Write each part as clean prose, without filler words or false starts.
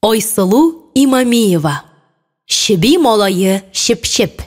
Айсылу Имамиева. Шиби малайы Шип-Шип.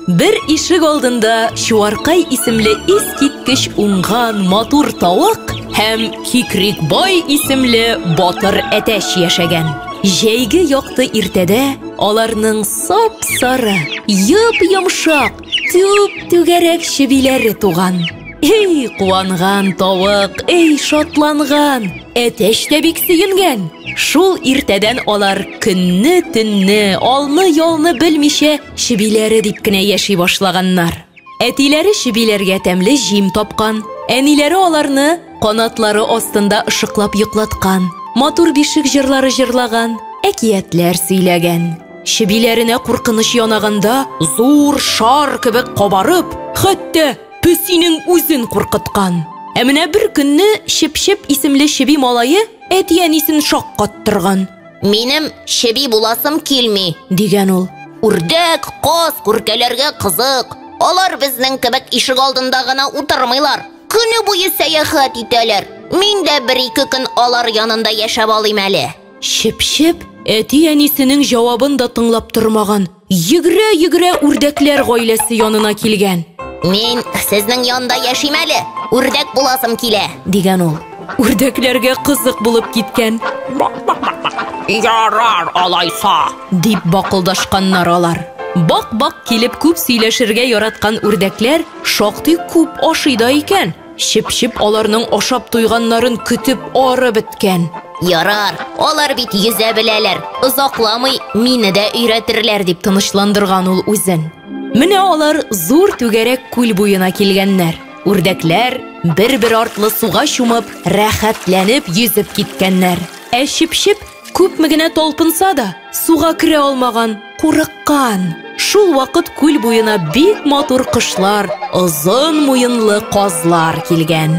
Бір ишек алдында Шуаркай исемле искиткеч уңган матур тавык һәм Кикрикбай исемле батыр әтәч яшәгән. Җәйге якты иртәдә аларның сап-сары, йып-йомшак, түп-түгәрәк шибиләре туган. Эй куанган тавык, эй шатланган, әтәч тә бик сөенгән. Шул иртәдән алар көнне-төнне, алны-ялны белмичә шибиләре дип кенә яши башлаганнар. Әтиләре шибиләргә тәмле җим тапкан, әниләре аларны канатлары астында ышыклап йоклаткан, матур бишек җырлары җырлаган, әкиятләр сөйләгән. Шибиләренә куркыныч янаганда зур шар кебек кабарып, хәтта песинең үзен куркыткан. Ә менә бер көнне Шип-Шип исемле шиби малайы әти-әнисен шаккаттырган. Минем шиби буласым килми, дигән ул. Үрдәк, каз, күркәләргә кызык. Алар безнең кебек ишек алдында гына утырмыйлар. Көне буе сәяхәт итәләр. Мин дә бер-ике көн алар янында яшәп алыйм әле. Шип-Шип әти-әнисенең җавабын да тыңлап тормаган. Йөгрә-йөгрә үрдәкләр гаиләсе янына килгән. Мин сезнең янда яшим әле. Үрдәк буласым килә, дигән ул. Үрдәкләргә кызык булып киткән. Ярар алайса, дип бакылдашканнар алар. Бак-бак килеп күп сөйләшергә яраткан үрдәкләр шактый күп ашый да икән. Шип-Шип аларның ашап туйганнарын көтеп ары беткән. Ярар, алар бит йөзә беләләр. Озакламый мине дә өйрәтерләр дип тынычландырган ул үзен. Менә алар зур түгәрәк күл буена килгәннәр. Үрдәкләр бер-бер артлы суга чумып, рәхәтләнеп йөзеп киткәннәр. Ә Шип-Шип күпме генә талпынса да, суга керә алмаган, курыккан. Шул вакыт күл буена бик матур кошлар, озын муенлы казлар килгән.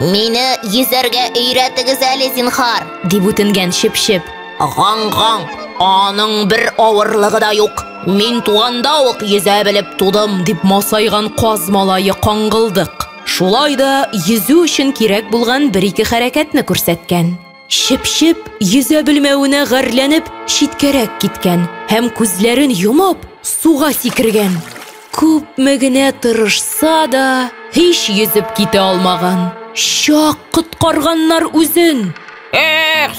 Мине йөзәргә өйрәтегез әле зинһар, дип үтенгән Шип-Шип. Гаң-гаң, аның бер авырлыгы да юк. Мин туганда ук йөзә белеп тудым, дип масайган каз малайы каңгылдык. Шулай да йөзү өчен кирәк булган бер-ике хәрәкәтне күрсәткән. Шип-Шип йөзә белмәвенә гарләнеп читкәрәк киткән һәм күзләрен йомып суга сикергән. Күпме генә тырышса да, һич йөзеп китә алмаган. Шак коткарганнар үзен.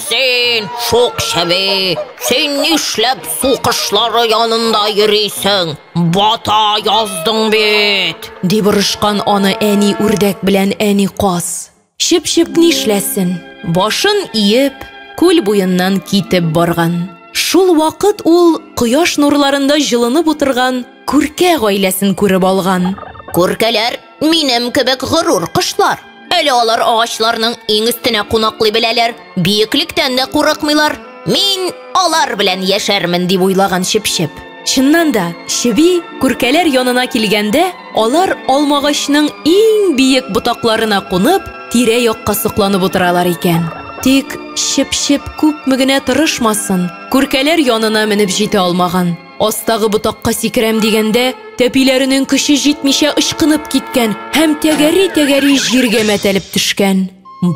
Син, шук шәби, син нишләп су кошлары янында йөрисең? Бата яздың бит, дип борышкан аны әни үрдәк белән әни каз. Шип-Шип нишләсен? Башын иеп, күл буеннан китеп барган. Шул вакыт ул кояш нурларында җылынып утырган күркә гаиләсен күреп алган. Күркәләр минем кебек горур кошлар. Әле алар агачларның иң өстенә кунаклый беләләр, бияклектән дә курыкмыйлар. Мин алар белән яшәрмен дип уйлаган Шип-Шип. Чыннан да, шиби күркәләр янына килгәндә, алар алмагачның иң биек ботакларына кунып, тирә-якка сокланып утыралар икән. Тик Шип-Шип күпме генә тырышмасын, күркәләр янына менеп җитә алмаган. Астагы ботакка сикерәм дигәндә, тәпиләренең көче җитмичә ычкынып киткән һәм тәгәри-тәгәри җиргә мәтәлеп төшкән.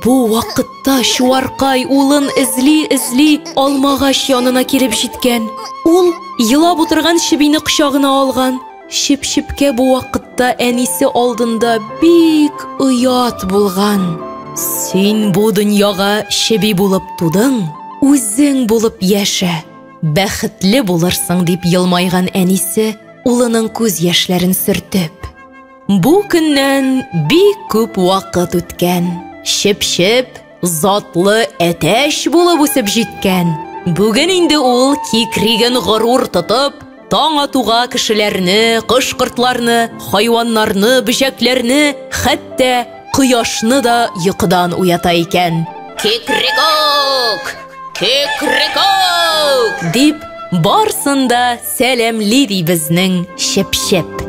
Бу вакытта Шуаркай улын эзли алмагач янына килеп җиткән. Ул елап утырган шибине кочагына алган. Шип-Шипкә бу вакытта әнисе алдында бик уят булган. Син бу дөньяга шиби булып тудың, үзең булып яшә. Бәхетле булырсың дип елмайган әнисе улының күз яшьләрен сөртеп. Бу көннән бик күп вакыт үткән. Шип-Шип затлы әтәч булып үсеп җиткән. Бүген инде ул кикриген горур тотып, таң атуга кешеләрне, кош-кортларны, хайваннарны, бөҗәкләрне, хәтта кояшны да йокыдан уята икән. Кикрикок! Кикрикок! дип барсын да сәламли ди безнең Шип-Шип.